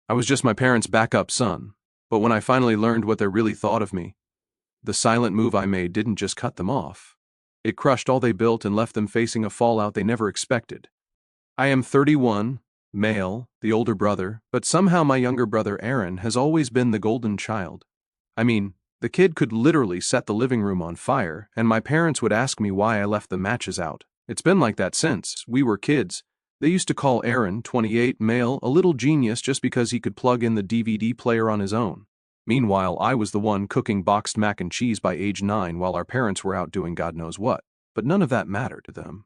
I was just my parents' backup son. But when I finally learned what they really thought of me, the silent move I made didn't just cut them off. It crushed all they built and left them facing a fallout they never expected. I am 31, male, the older brother, but somehow my younger brother Aaron has always been the golden child. I mean, the kid could literally set the living room on fire, and my parents would ask me why I left the matches out. It's been like that since we were kids. They used to call Aaron, 28, male, a little genius just because he could plug in the DVD player on his own. Meanwhile, I was the one cooking boxed mac and cheese by age 9 while our parents were out doing God knows what. But none of that mattered to them.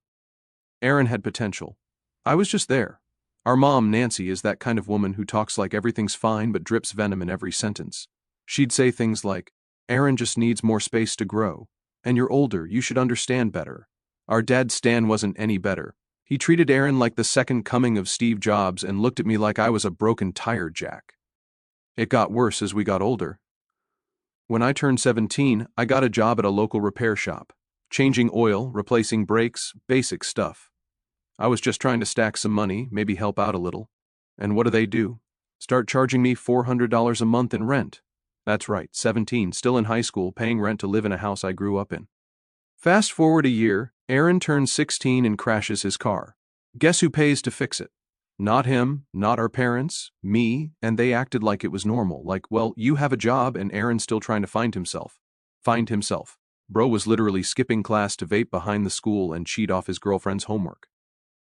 Aaron had potential. I was just there. Our mom, Nancy, is that kind of woman who talks like everything's fine but drips venom in every sentence. She'd say things like, "Aaron just needs more space to grow. And you're older, you should understand better." Our dad Stan wasn't any better. He treated Aaron like the second coming of Steve Jobs and looked at me like I was a broken tire jack. It got worse as we got older. When I turned 17, I got a job at a local repair shop. Changing oil, replacing brakes, basic stuff. I was just trying to stack some money, maybe help out a little. And what do? Start charging me $400 a month in rent. That's right, 17, still in high school, paying rent to live in a house I grew up in. Fast forward a year, Aaron turns 16 and crashes his car. Guess who pays to fix it? Not him, not our parents, me, and they acted like it was normal, like, well, you have a job and Aaron's still trying to find himself. Find himself. Bro was literally skipping class to vape behind the school and cheat off his girlfriend's homework.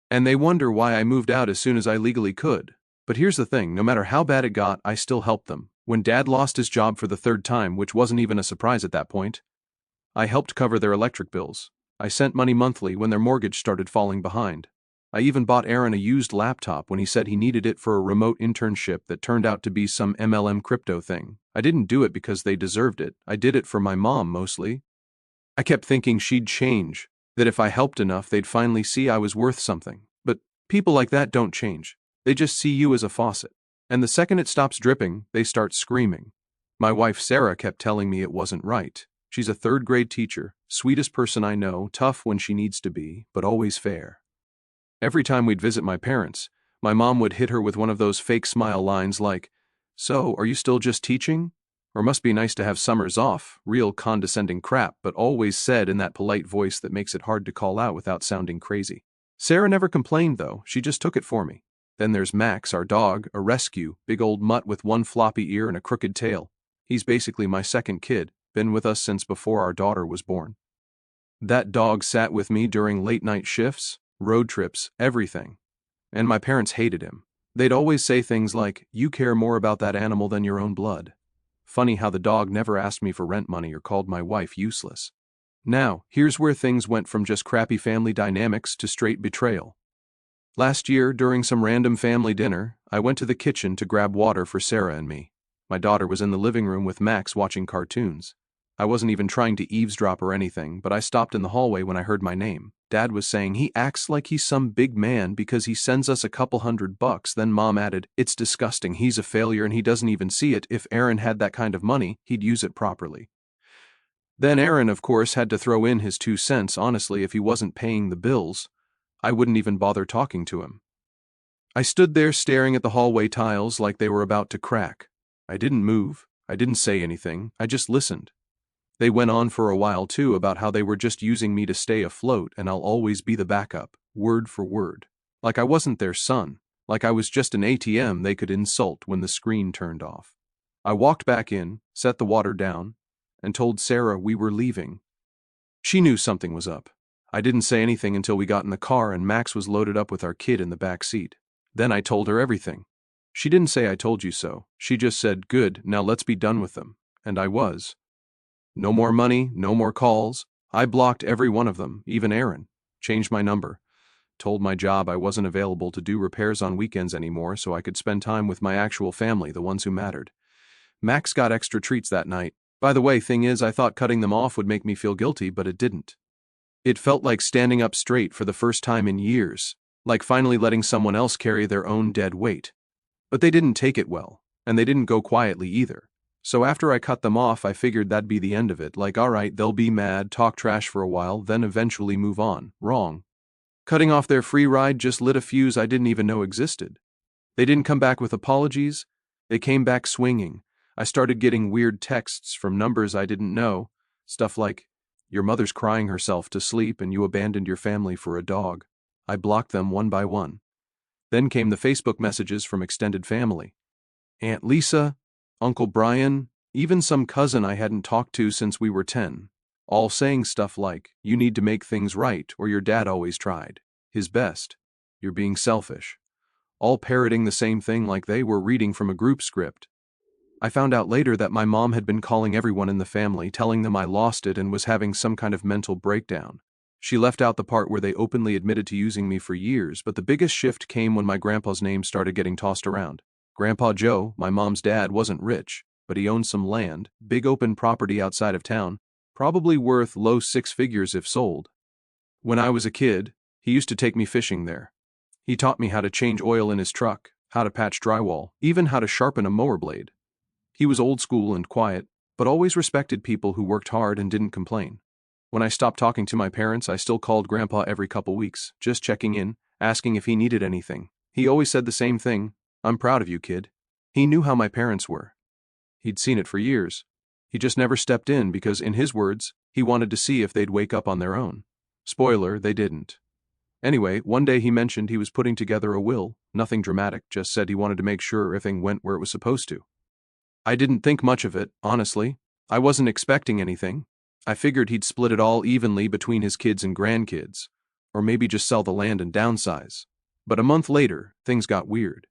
And they wonder why I moved out as soon as I legally could. But here's the thing, no matter how bad it got, I still helped them. When Dad lost his job for the third time, which wasn't even a surprise at that point, I helped cover their electric bills. I sent money monthly when their mortgage started falling behind. I even bought Aaron a used laptop when he said he needed it for a remote internship that turned out to be some MLM crypto thing. I didn't do it because they deserved it. I did it for my mom mostly. I kept thinking she'd change, that if I helped enough they'd finally see I was worth something. But people like that don't change. They just see you as a faucet. And the second it stops dripping, they start screaming. My wife Sarah kept telling me it wasn't right. She's a third-grade teacher, sweetest person I know, tough when she needs to be, but always fair. Every time we'd visit my parents, my mom would hit her with one of those fake smile lines like, "So, are you still just teaching? Or must be nice to have summers off," real condescending crap, but always said in that polite voice that makes it hard to call out without sounding crazy. Sarah never complained though, she just took it for me. Then there's Max, our dog, a rescue, big old mutt with one floppy ear and a crooked tail. He's basically my second kid, been with us since before our daughter was born. That dog sat with me during late-night shifts, road trips, everything. And my parents hated him. They'd always say things like, "You care more about that animal than your own blood." Funny how the dog never asked me for rent money or called my wife useless. Now, here's where things went from just crappy family dynamics to straight betrayal. Last year, during some random family dinner, I went to the kitchen to grab water for Sarah and me. My daughter was in the living room with Max watching cartoons. I wasn't even trying to eavesdrop or anything, but I stopped in the hallway when I heard my name. Dad was saying he acts like he's some big man because he sends us a couple $100. Then Mom added, "It's disgusting, he's a failure and he doesn't even see it. If Aaron had that kind of money, he'd use it properly." Then Aaron, of course, had to throw in his 2 cents. Honestly, if he wasn't paying the bills, I wouldn't even bother talking to him. I stood there staring at the hallway tiles like they were about to crack. I didn't move. I didn't say anything. I just listened. They went on for a while too about how they were just using me to stay afloat and I'll always be the backup, word for word. Like I wasn't their son. Like I was just an ATM they could insult when the screen turned off. I walked back in, set the water down, and told Sarah we were leaving. She knew something was up. I didn't say anything until we got in the car and Max was loaded up with our kid in the back seat. Then I told her everything. She didn't say "I told you so." She just said, "Good, now let's be done with them." And I was. No more money, no more calls. I blocked every one of them, even Aaron. Changed my number. Told my job I wasn't available to do repairs on weekends anymore so I could spend time with my actual family, the ones who mattered. Max got extra treats that night. By the way, thing is, I thought cutting them off would make me feel guilty, but it didn't. It felt like standing up straight for the first time in years, like finally letting someone else carry their own dead weight. But they didn't take it well, and they didn't go quietly either. So after I cut them off, I figured that'd be the end of it, like alright, they'll be mad, talk trash for a while, then eventually move on. Wrong. Cutting off their free ride just lit a fuse I didn't even know existed. They didn't come back with apologies, It came back swinging. I started getting weird texts from numbers I didn't know. Stuff like, "Your mother's crying herself to sleep and you abandoned your family for a dog." I blocked them one by one. Then came the Facebook messages from extended family. Aunt Lisa, Uncle Brian, even some cousin I hadn't talked to since we were 10. All saying stuff like, "You need to make things right, or your dad always tried his best. You're being selfish." All parroting the same thing like they were reading from a group script. I found out later that my mom had been calling everyone in the family, telling them I lost it and was having some kind of mental breakdown. She left out the part where they openly admitted to using me for years, but the biggest shift came when my grandpa's name started getting tossed around. Grandpa Joe, my mom's dad, wasn't rich, but he owned some land, big open property outside of town, probably worth low six figures if sold. When I was a kid, he used to take me fishing there. He taught me how to change oil in his truck, how to patch drywall, even how to sharpen a mower blade. He was old school and quiet, but always respected people who worked hard and didn't complain. When I stopped talking to my parents, I still called Grandpa every couple weeks, just checking in, asking if he needed anything. He always said the same thing: "I'm proud of you, kid." He knew how my parents were. He'd seen it for years. He just never stepped in because, in his words, he wanted to see if they'd wake up on their own. Spoiler, they didn't. Anyway, one day he mentioned he was putting together a will, nothing dramatic, just said he wanted to make sure everything went where it was supposed to. I didn't think much of it, honestly. I wasn't expecting anything. I figured he'd split it all evenly between his kids and grandkids, or maybe just sell the land and downsize. But a month later, things got weird.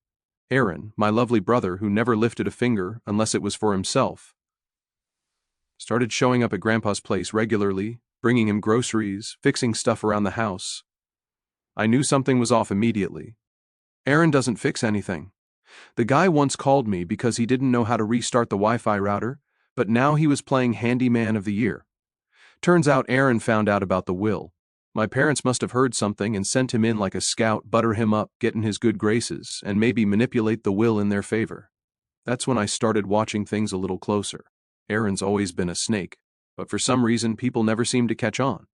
Aaron, my lovely brother who never lifted a finger unless it was for himself, started showing up at Grandpa's place regularly, bringing him groceries, fixing stuff around the house. I knew something was off immediately. Aaron doesn't fix anything. The guy once called me because he didn't know how to restart the Wi-Fi router, but now he was playing Handyman of the Year. Turns out Aaron found out about the will. My parents must have heard something and sent him in like a scout, butter him up, get in his good graces, and maybe manipulate the will in their favor. That's when I started watching things a little closer. Aaron's always been a snake, but for some reason people never seemed to catch on.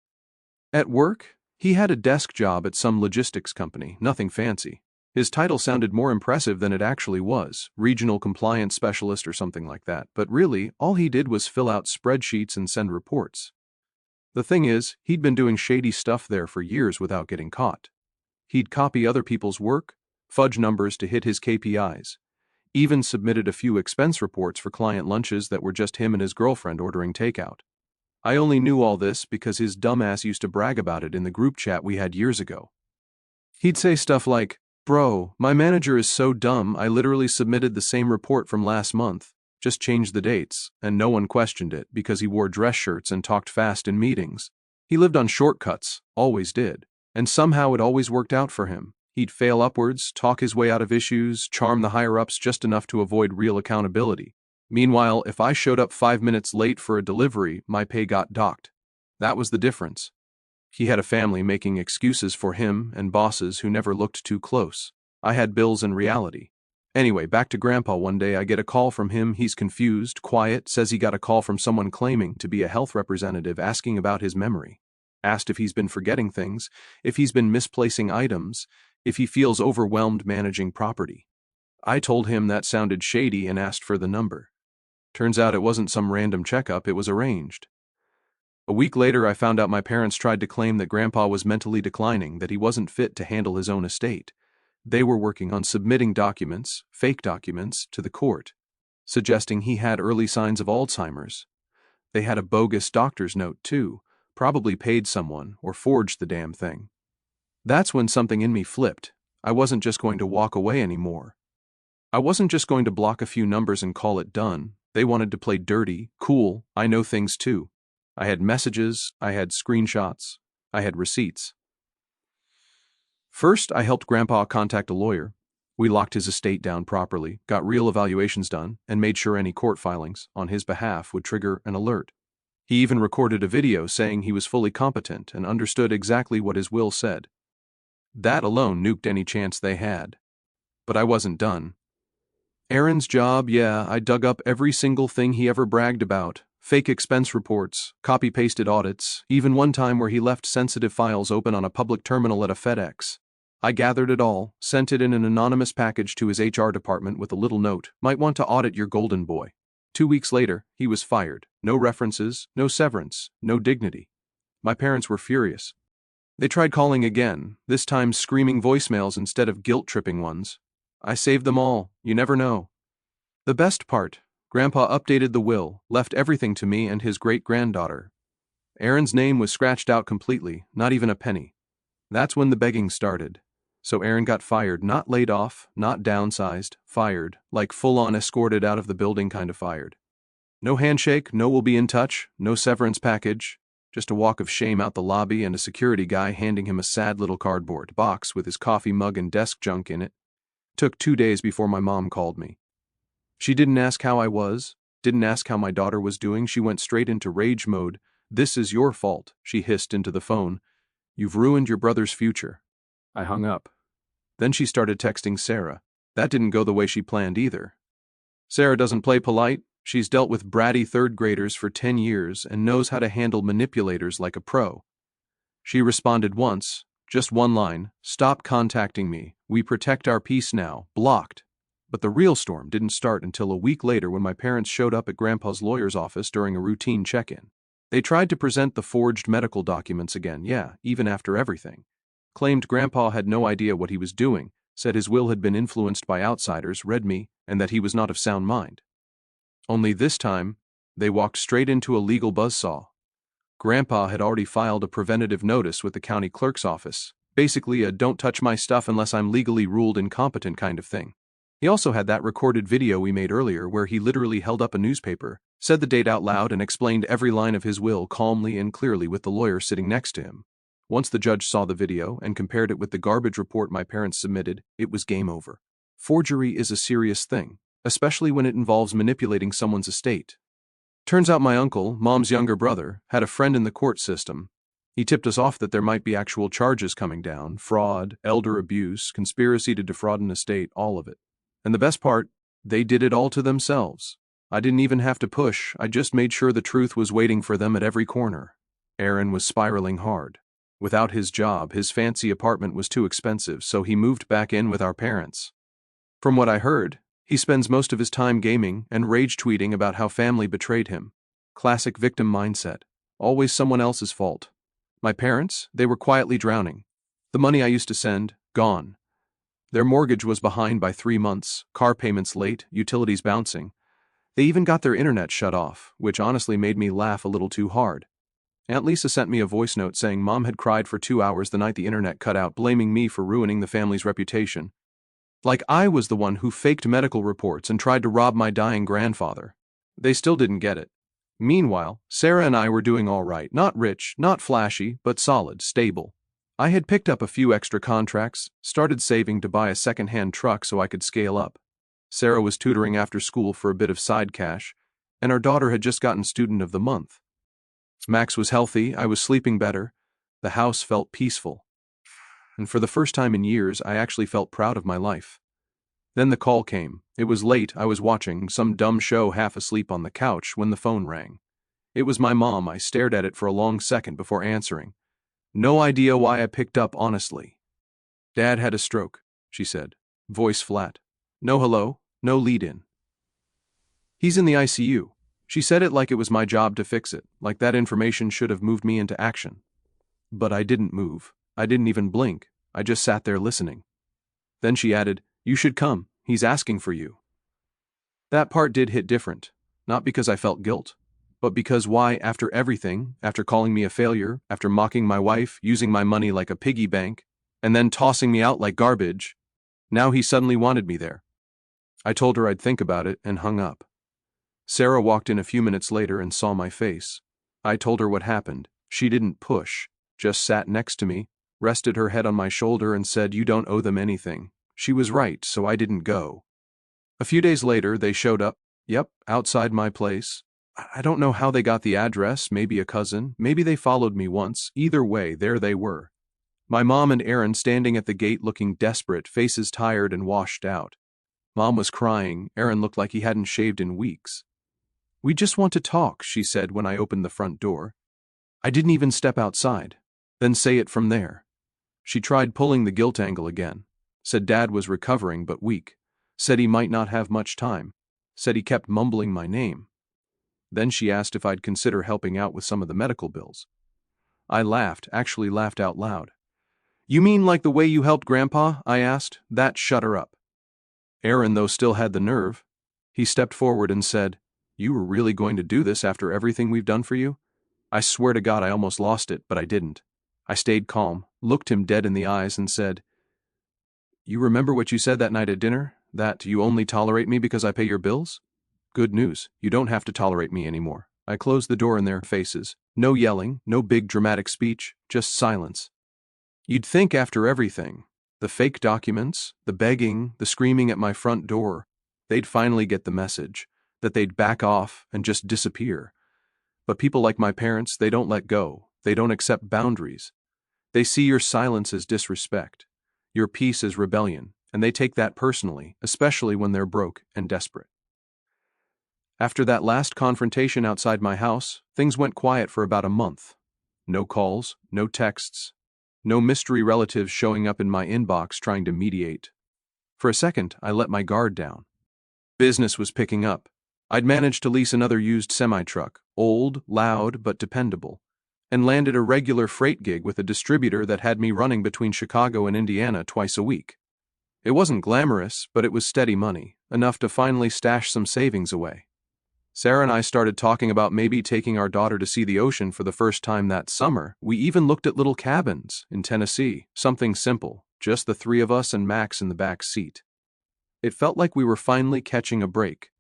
At work, he had a desk job at some logistics company, nothing fancy. His title sounded more impressive than it actually was, regional compliance specialist or something like that, but really, all he did was fill out spreadsheets and send reports. The thing is, he'd been doing shady stuff there for years without getting caught. He'd copy other people's work, fudge numbers to hit his KPIs, even submitted a few expense reports for client lunches that were just him and his girlfriend ordering takeout. I only knew all this because his dumbass used to brag about it in the group chat we had years ago. He'd say stuff like, "Bro, my manager is so dumb I literally submitted the same report from last month, just changed the dates, and no one questioned it because he wore dress shirts and talked fast in meetings. He lived on shortcuts, always did, and somehow it always worked out for him. He'd fail upwards, talk his way out of issues, charm the higher-ups just enough to avoid real accountability. Meanwhile, if I showed up 5 minutes late for a delivery, my pay got docked. That was the difference. He had a family making excuses for him and bosses who never looked too close. I had bills and reality. Anyway, back to Grandpa. One day I get a call from him. He's confused, quiet, says he got a call from someone claiming to be a health representative asking about his memory. Asked if he's been forgetting things, if he's been misplacing items, if he feels overwhelmed managing property. I told him that sounded shady and asked for the number. Turns out it wasn't some random checkup, it was arranged. A week later, I found out my parents tried to claim that Grandpa was mentally declining, that he wasn't fit to handle his own estate. They were working on submitting documents, fake documents, to the court, suggesting he had early signs of Alzheimer's. They had a bogus doctor's note, too, probably paid someone or forged the damn thing. That's when something in me flipped. I wasn't just going to walk away anymore. I wasn't just going to block a few numbers and call it done. They wanted to play dirty, cool, I know things too. I had messages, I had screenshots, I had receipts. First, I helped Grandpa contact a lawyer. We locked his estate down properly, got real evaluations done, and made sure any court filings on his behalf would trigger an alert. He even recorded a video saying he was fully competent and understood exactly what his will said. That alone nuked any chance they had. But I wasn't done. Aaron's job, yeah, I dug up every single thing he ever bragged about. Fake expense reports, copy-pasted audits, even one time where he left sensitive files open on a public terminal at a FedEx. I gathered it all, sent it in an anonymous package to his HR department with a little note, "Might want to audit your golden boy." 2 weeks later, he was fired. No references, no severance, no dignity. My parents were furious. They tried calling again, this time screaming voicemails instead of guilt-tripping ones. I saved them all, you never know. The best part, Grandpa updated the will, left everything to me and his great-granddaughter. Aaron's name was scratched out completely, not even a penny. That's when the begging started. So Aaron got fired, not laid off, not downsized, fired, like full-on escorted out of the building kind of fired. No handshake, no we'll be in touch, no severance package, just a walk of shame out the lobby and a security guy handing him a sad little cardboard box with his coffee mug and desk junk in it. Took 2 days before my mom called me. She didn't ask how I was, didn't ask how my daughter was doing, she went straight into rage mode. "This is your fault," she hissed into the phone. "You've ruined your brother's future." I hung up. Then she started texting Sarah. That didn't go the way she planned either. Sarah doesn't play polite. She's dealt with bratty third graders for 10 years and knows how to handle manipulators like a pro. She responded once, just one line, "Stop contacting me. We protect our peace now. Blocked." But the real storm didn't start until a week later when my parents showed up at Grandpa's lawyer's office during a routine check-in. They tried to present the forged medical documents again, even after everything. Claimed Grandpa had no idea what he was doing, said his will had been influenced by outsiders, read me, and that he was not of sound mind. Only this time, they walked straight into a legal buzzsaw. Grandpa had already filed a preventative notice with the county clerk's office, basically a "don't touch my stuff unless I'm legally ruled incompetent" kind of thing. He also had that recorded video we made earlier where he literally held up a newspaper, said the date out loud and explained every line of his will calmly and clearly with the lawyer sitting next to him. Once the judge saw the video and compared it with the garbage report my parents submitted, it was game over. Forgery is a serious thing, especially when it involves manipulating someone's estate. Turns out my uncle, Mom's younger brother, had a friend in the court system. He tipped us off that there might be actual charges coming down: fraud, elder abuse, conspiracy to defraud an estate, all of it. And the best part, they did it all to themselves. I didn't even have to push, I just made sure the truth was waiting for them at every corner. Aaron was spiraling hard. Without his job, his fancy apartment was too expensive, so he moved back in with our parents. From what I heard, he spends most of his time gaming and rage tweeting about how family betrayed him. Classic victim mindset. Always someone else's fault. My parents, they were quietly drowning. The money I used to send, gone. Their mortgage was behind by 3 months, car payments late, utilities bouncing. They even got their internet shut off, which honestly made me laugh a little too hard. Aunt Lisa sent me a voice note saying Mom had cried for 2 hours the night the internet cut out, blaming me for ruining the family's reputation. Like I was the one who faked medical reports and tried to rob my dying grandfather. They still didn't get it. Meanwhile, Sarah and I were doing all right, not rich, not flashy, but solid, stable. I had picked up a few extra contracts, started saving to buy a second-hand truck so I could scale up. Sarah was tutoring after school for a bit of side cash, and our daughter had just gotten Student of the Month. Max was healthy, I was sleeping better, the house felt peaceful. And for the first time in years, I actually felt proud of my life. Then the call came. It was late, I was watching some dumb show half asleep on the couch when the phone rang. It was my mom. I stared at it for a long second before answering. No idea why I picked up, honestly. "Dad had a stroke," she said, voice flat. No hello, no lead-in. "He's in the ICU." She said it like it was my job to fix it, like that information should have moved me into action. But I didn't move. I didn't even blink. I just sat there listening. Then she added, "You should come. He's asking for you." That part did hit different, not because I felt guilt, but because why, after everything, after calling me a failure, after mocking my wife, using my money like a piggy bank, and then tossing me out like garbage, now he suddenly wanted me there. I told her I'd think about it and hung up. Sarah walked in a few minutes later and saw my face. I told her what happened. She didn't push, just sat next to me, rested her head on my shoulder and said, "You don't owe them anything." She was right, so I didn't go. A few days later, they showed up, outside my place. I don't know how they got the address, maybe a cousin, maybe they followed me once. Either way, there they were. My mom and Aaron standing at the gate looking desperate, faces tired and washed out. Mom was crying. Aaron looked like he hadn't shaved in weeks. "We just want to talk," she said when I opened the front door. I didn't even step outside. Then say it from there. She tried pulling the guilt angle again. Said Dad was recovering but weak. Said he might not have much time. Said he kept mumbling my name. Then she asked if I'd consider helping out with some of the medical bills. I laughed, actually laughed out loud. You mean like the way you helped Grandpa? I asked. That shut her up. Aaron, though, still had the nerve. He stepped forward and said, You were really going to do this after everything we've done for you? I swear to God I almost lost it, but I didn't. I stayed calm, looked him dead in the eyes and said, You remember what you said that night at dinner? That you only tolerate me because I pay your bills? Good news, you don't have to tolerate me anymore. I closed the door in their faces. No yelling, no big dramatic speech, just silence. You'd think after everything, the fake documents, the begging, the screaming at my front door, they'd finally get the message, that they'd back off and just disappear. But people like my parents, they don't let go. They don't accept boundaries. They see your silence as disrespect, your peace as rebellion, and they take that personally, especially when they're broke and desperate. After that last confrontation outside my house, things went quiet for about a month. No calls, no texts, no mystery relatives showing up in my inbox trying to mediate. For a second, I let my guard down. Business was picking up. I'd managed to lease another used semi-truck, old, loud, but dependable, and landed a regular freight gig with a distributor that had me running between Chicago and Indiana twice a week. It wasn't glamorous, but it was steady money, enough to finally stash some savings away. Sarah and I started talking about maybe taking our daughter to see the ocean for the first time that summer. We even looked at little cabins in Tennessee, something simple, just the three of us and Max in the back seat. It felt like we were finally catching a break.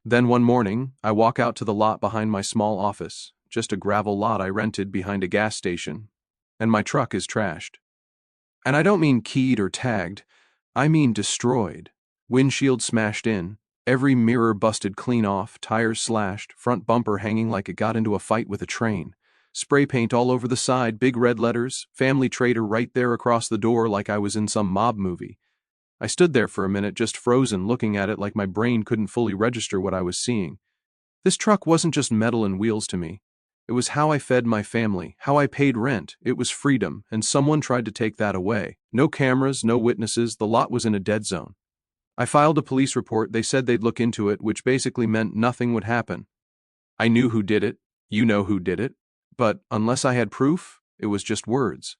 Then one morning, I walk out to the lot behind my small office, just a gravel lot I rented behind a gas station, and my truck is trashed. And I don't mean keyed or tagged, I mean destroyed. Windshield smashed in, every mirror busted clean off, tires slashed, front bumper hanging like it got into a fight with a train. Spray paint all over the side, big red letters, Family Trader right there across the door like I was in some mob movie. I stood there for a minute just frozen, looking at it like my brain couldn't fully register what I was seeing. This truck wasn't just metal and wheels to me. It was how I fed my family, how I paid rent. It was freedom, and someone tried to take that away. No cameras, no witnesses, the lot was in a dead zone. I filed a police report. They said they'd look into it, which basically meant nothing would happen. I knew who did it. You know who did it. But unless I had proof, it was just words.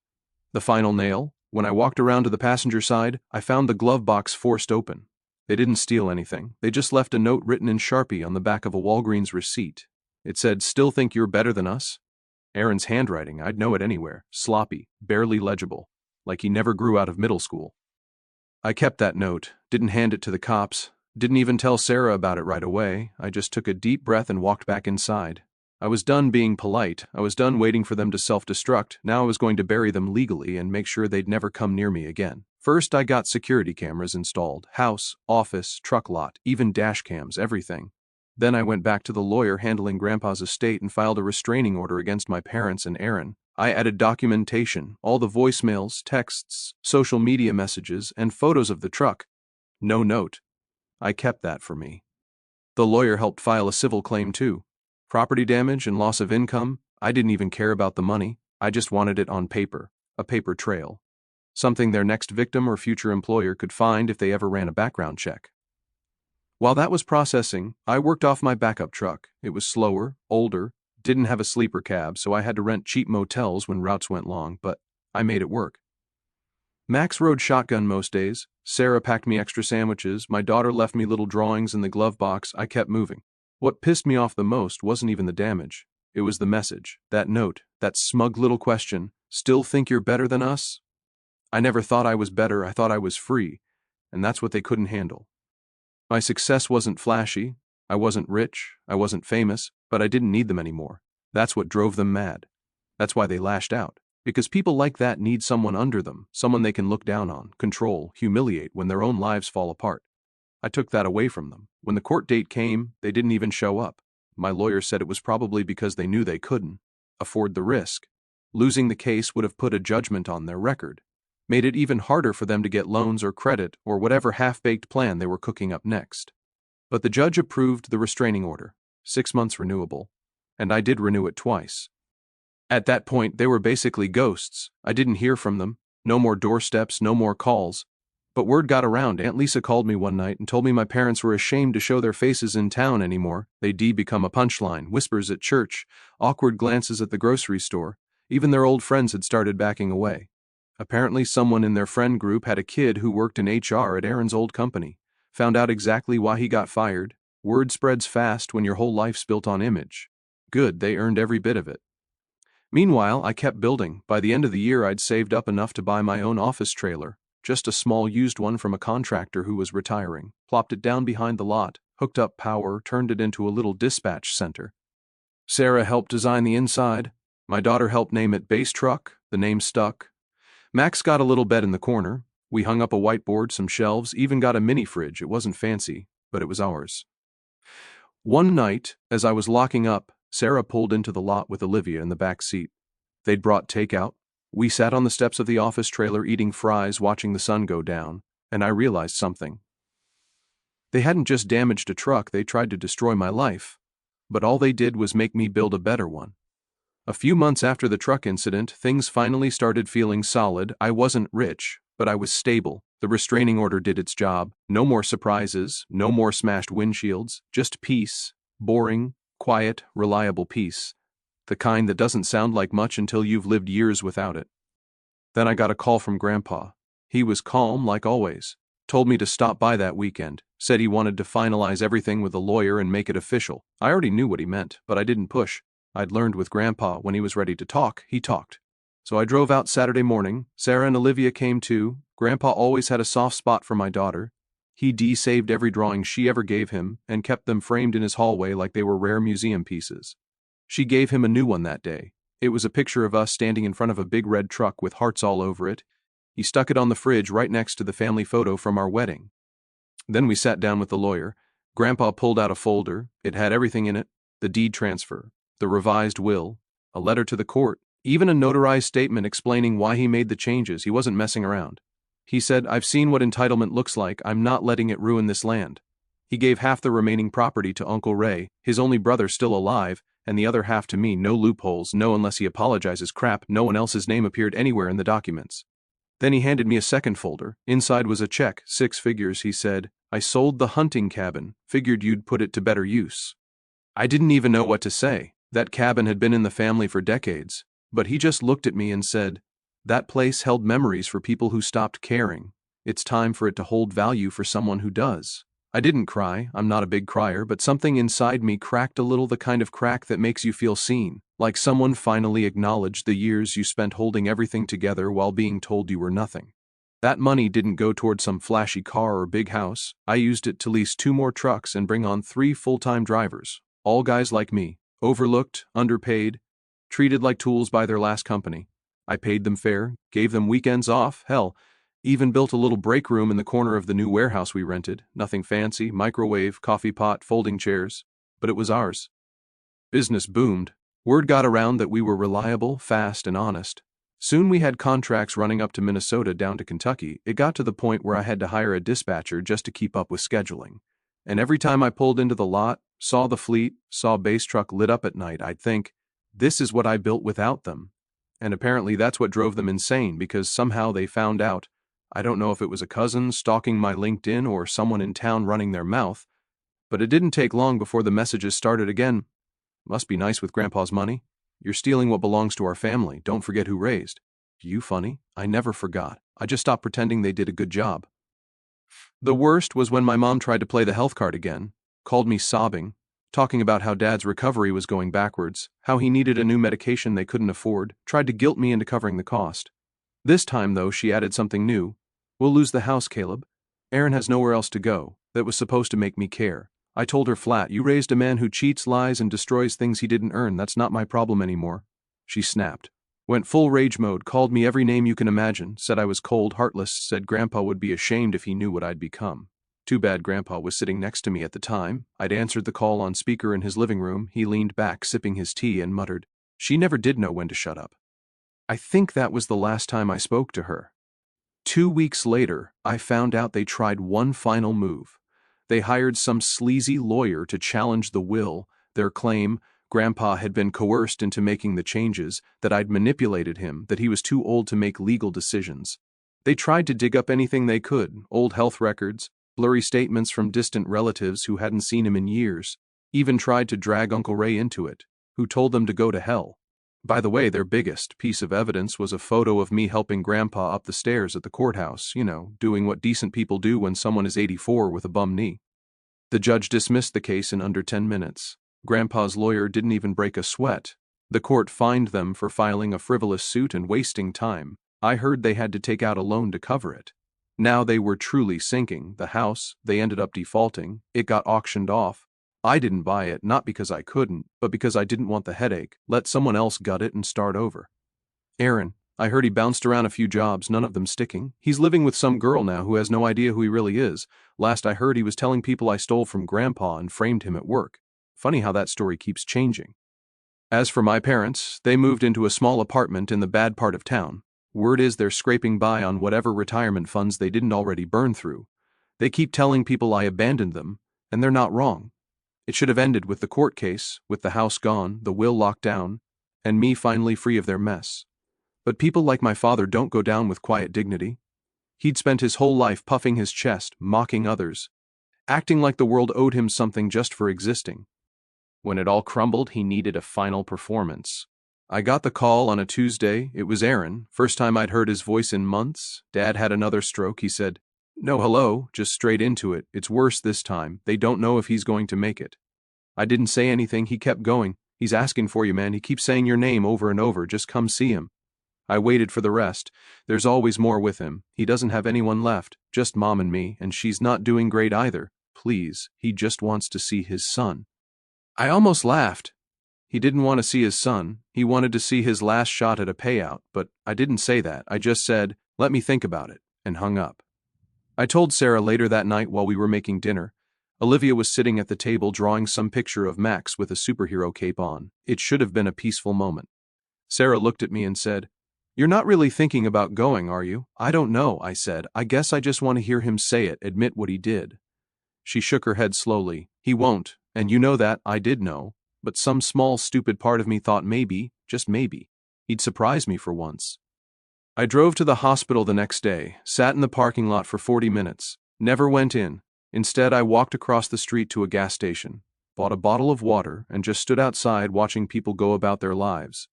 The final nail? When I walked around to the passenger side, I found the glove box forced open. They didn't steal anything. They just left a note written in Sharpie on the back of a Walgreens receipt. It said, Still think you're better than us? Aaron's handwriting, I'd know it anywhere. Sloppy, barely legible, like he never grew out of middle school. I kept that note, didn't hand it to the cops, didn't even tell Sarah about it right away. I just took a deep breath and walked back inside. I was done being polite. I was done waiting for them to self-destruct. Now I was going to bury them legally and make sure they'd never come near me again. First, I got security cameras installed. House, office, truck lot, even dash cams, everything. Then I went back to the lawyer handling Grandpa's estate and filed a restraining order against my parents and Aaron. I added documentation, all the voicemails, texts, social media messages, and photos of the truck. No note. I kept that for me. The lawyer helped file a civil claim too. Property damage and loss of income, I didn't even care about the money. I just wanted it on paper, a paper trail. Something their next victim or future employer could find if they ever ran a background check. While that was processing, I worked off my backup truck. It was slower, older, didn't have a sleeper cab, so I had to rent cheap motels when routes went long, but I made it work. Max rode shotgun most days. Sarah packed me extra sandwiches. My daughter left me little drawings in the glove box. I kept moving. What pissed me off the most wasn't even the damage. It was the message, that note, that smug little question, Still think you're better than us? I never thought I was better. I thought I was free, and that's what they couldn't handle. My success wasn't flashy. I wasn't rich. I wasn't famous, but I didn't need them anymore. That's what drove them mad. That's why they lashed out. Because people like that need someone under them, someone they can look down on, control, humiliate when their own lives fall apart. I took that away from them. When the court date came, they didn't even show up. My lawyer said it was probably because they knew they couldn't afford the risk. Losing the case would have put a judgment on their record, made it even harder for them to get loans or credit or whatever half-baked plan they were cooking up next. But the judge approved the restraining order, 6 months renewable, and I did renew it twice. At that point, they were basically ghosts. I didn't hear from them, No more doorsteps, no more calls. But word got around. Aunt Lisa called me one night and told me my parents were ashamed to show their faces in town anymore. They'd become a punchline, whispers at church, awkward glances at the grocery store. Even their old friends had started backing away. Apparently someone in their friend group had a kid who worked in HR at Aaron's old company. Found out exactly why he got fired. Word spreads fast when your whole life's built on image. Good, they earned every bit of it. Meanwhile, I kept building. By the end of the year, I'd saved up enough to buy my own office trailer. Just a small used one from a contractor who was retiring. Plopped it down behind the lot, hooked up power, turned it into a little dispatch center. Sarah helped design the inside. My daughter helped name it Base Truck. The name stuck. Max got a little bed in the corner. We hung up a whiteboard, some shelves, even got a mini fridge. It wasn't fancy, but it was ours. One night, as I was locking up, Sarah pulled into the lot with Olivia in the back seat. They'd brought takeout. We sat on the steps of the office trailer eating fries, watching the sun go down, and I realized something. They hadn't just damaged a truck, they tried to destroy my life. But all they did was make me build a better one. A few months after the truck incident, things finally started feeling solid. I wasn't rich, but I was stable. The restraining order did its job. No more surprises, no more smashed windshields, just peace. Boring, quiet, reliable peace. The kind that doesn't sound like much until you've lived years without it. Then I got a call from Grandpa. He was calm, like always. Told me to stop by that weekend. Said he wanted to finalize everything with a lawyer and make it official. I already knew what he meant, but I didn't push. I'd learned with Grandpa, when he was ready to talk, he talked. So I drove out Saturday morning. Sarah and Olivia came too. Grandpa always had a soft spot for my daughter. He saved every drawing she ever gave him and kept them framed in his hallway like they were rare museum pieces. She gave him a new one that day. It was a picture of us standing in front of a big red truck with hearts all over it. He stuck it on the fridge right next to the family photo from our wedding. Then we sat down with the lawyer. Grandpa pulled out a folder. It had everything in it: the deed transfer, the revised will, a letter to the court, even a notarized statement explaining why he made the changes. He wasn't messing around. He said, "I've seen what entitlement looks like. I'm not letting it ruin this land." He gave half the remaining property to Uncle Ray, his only brother still alive, and the other half to me. No loopholes, no unless he apologizes crap. No one else's name appeared anywhere in the documents. Then he handed me a second folder. Inside was a check, 6 figures. He said, "I sold the hunting cabin. Figured you'd put it to better use." I didn't even know what to say. That cabin had been in the family for decades. But he just looked at me and said, "That place held memories for people who stopped caring. It's time for it to hold value for someone who does." I didn't cry. I'm not a big crier, but something inside me cracked a little, the kind of crack that makes you feel seen, like someone finally acknowledged the years you spent holding everything together while being told you were nothing. That money didn't go toward some flashy car or big house. I used it to lease 2 more trucks and bring on 3 full-time drivers, all guys like me, overlooked, underpaid, treated like tools by their last company. I paid them fair, gave them weekends off, hell, even built a little break room in the corner of the new warehouse we rented. Nothing fancy, microwave, coffee pot, folding chairs. But it was ours. Business boomed. Word got around that we were reliable, fast, and honest. Soon we had contracts running up to Minnesota, down to Kentucky. It got to the point where I had to hire a dispatcher just to keep up with scheduling. And every time I pulled into the lot, saw the fleet, saw Base Truck lit up at night, I'd think, this is what I built without them. And apparently that's what drove them insane, because somehow they found out. I don't know if it was a cousin stalking my LinkedIn or someone in town running their mouth, but it didn't take long before the messages started again. "Must be nice with Grandpa's money. You're stealing what belongs to our family. Don't forget who raised you." Funny, I never forgot. I just stopped pretending they did a good job. The worst was when my mom tried to play the health card again, called me sobbing, talking about how Dad's recovery was going backwards, how he needed a new medication they couldn't afford, tried to guilt me into covering the cost. This time, though, she added something new. "We'll lose the house, Caleb. Aaron has nowhere else to go." That was supposed to make me care. I told her flat, "You raised a man who cheats, lies, and destroys things he didn't earn. That's not my problem anymore." She snapped. Went full rage mode, called me every name you can imagine, said I was cold, heartless, said Grandpa would be ashamed if he knew what I'd become. Too bad Grandpa was sitting next to me at the time. I'd answered the call on speaker in his living room. He leaned back, sipping his tea, and muttered, "She never did know when to shut up." I think that was the last time I spoke to her. 2 weeks later, I found out they tried one final move. They hired some sleazy lawyer to challenge the will, their claim, Grandpa had been coerced into making the changes, that I'd manipulated him, that he was too old to make legal decisions. They tried to dig up anything they could, old health records, blurry statements from distant relatives who hadn't seen him in years, even tried to drag Uncle Ray into it, who told them to go to hell. By the way, their biggest piece of evidence was a photo of me helping Grandpa up the stairs at the courthouse, doing what decent people do when someone is 84 with a bum knee. The judge dismissed the case in under 10 minutes. Grandpa's lawyer didn't even break a sweat. The court fined them for filing a frivolous suit and wasting time. I heard they had to take out a loan to cover it. Now they were truly sinking. The house, they ended up defaulting. It got auctioned off. I didn't buy it, not because I couldn't, but because I didn't want the headache. Let someone else gut it and start over. Aaron, I heard he bounced around a few jobs, none of them sticking. He's living with some girl now who has no idea who he really is. Last I heard, he was telling people I stole from Grandpa and framed him at work. Funny how that story keeps changing. As for my parents, they moved into a small apartment in the bad part of town. Word is they're scraping by on whatever retirement funds they didn't already burn through. They keep telling people I abandoned them, and they're not wrong. It should have ended with the court case, with the house gone, the will locked down, and me finally free of their mess. But people like my father don't go down with quiet dignity. He'd spent his whole life puffing his chest, mocking others, acting like the world owed him something just for existing. When it all crumbled, he needed a final performance. I got the call on a Tuesday. It was Aaron. First time I'd heard his voice in months. Dad had another stroke. He said, "No hello, just straight into it. It's worse this time. They don't know if he's going to make it." I didn't say anything. He kept going. "He's asking for you, man. He keeps saying your name over and over. Just come see him." I waited for the rest. There's always more with him. He doesn't have anyone left, just Mom and me, and she's not doing great either. Please, he just wants to see his son. I almost laughed. He didn't want to see his son. He wanted to see his last shot at a payout, but I didn't say that. I just said, "Let me think about it," and hung up. I told Sarah later that night while we were making dinner. Olivia was sitting at the table drawing some picture of Max with a superhero cape on. It should have been a peaceful moment. Sarah looked at me and said, "You're not really thinking about going, are you?" "I don't know," I said. "I guess I just want to hear him say it, admit what he did." She shook her head slowly. "He won't, and you know that." I did know, but some small stupid part of me thought maybe, just maybe, he'd surprise me for once. I drove to the hospital the next day, sat in the parking lot for 40 minutes, never went in. Instead, I walked across the street to a gas station, bought a bottle of water, and just stood outside watching people go about their lives.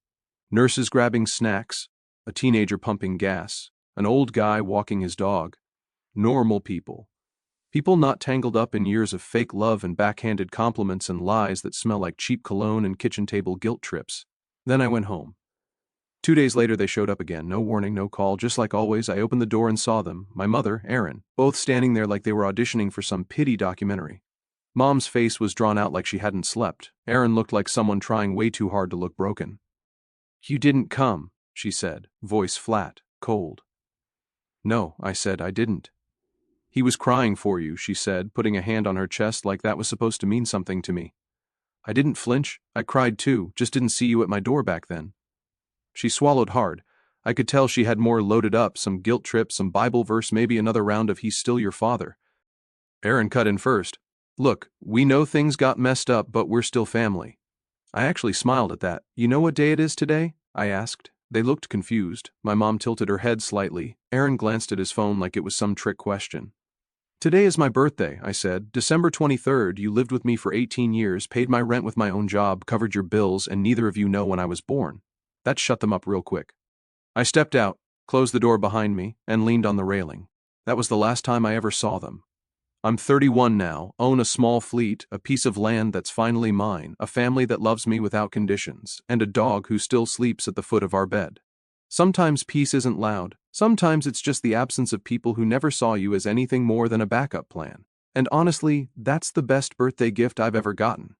Nurses grabbing snacks, a teenager pumping gas, an old guy walking his dog. Normal people. People not tangled up in years of fake love and backhanded compliments and lies that smell like cheap cologne and kitchen table guilt trips. Then I went home. 2 days later they showed up again, no warning, no call, just like always. I opened the door and saw them, my mother, Erin, both standing there like they were auditioning for some pity documentary. Mom's face was drawn out like she hadn't slept. Erin looked like someone trying way too hard to look broken. "You didn't come," she said, voice flat, cold. "No," I said, "I didn't." "He was crying for you," she said, putting a hand on her chest like that was supposed to mean something to me. I didn't flinch. I cried too, just didn't see you at my door back then. She swallowed hard. I could tell she had more loaded up, some guilt trip, some Bible verse, maybe another round of "He's still your father." Erin cut in first. "Look, we know things got messed up, but we're still family." I actually smiled at that. "You know what day it is today?" I asked. They looked confused. My mom tilted her head slightly. Erin glanced at his phone like it was some trick question. "Today is my birthday," I said. "December 23rd, you lived with me for 18 years, paid my rent with my own job, covered your bills, and neither of you know when I was born." That shut them up real quick. I stepped out, closed the door behind me, and leaned on the railing. That was the last time I ever saw them. I'm 31 now, own a small fleet, a piece of land that's finally mine, a family that loves me without conditions, and a dog who still sleeps at the foot of our bed. Sometimes peace isn't loud. Sometimes it's just the absence of people who never saw you as anything more than a backup plan. And honestly, that's the best birthday gift I've ever gotten.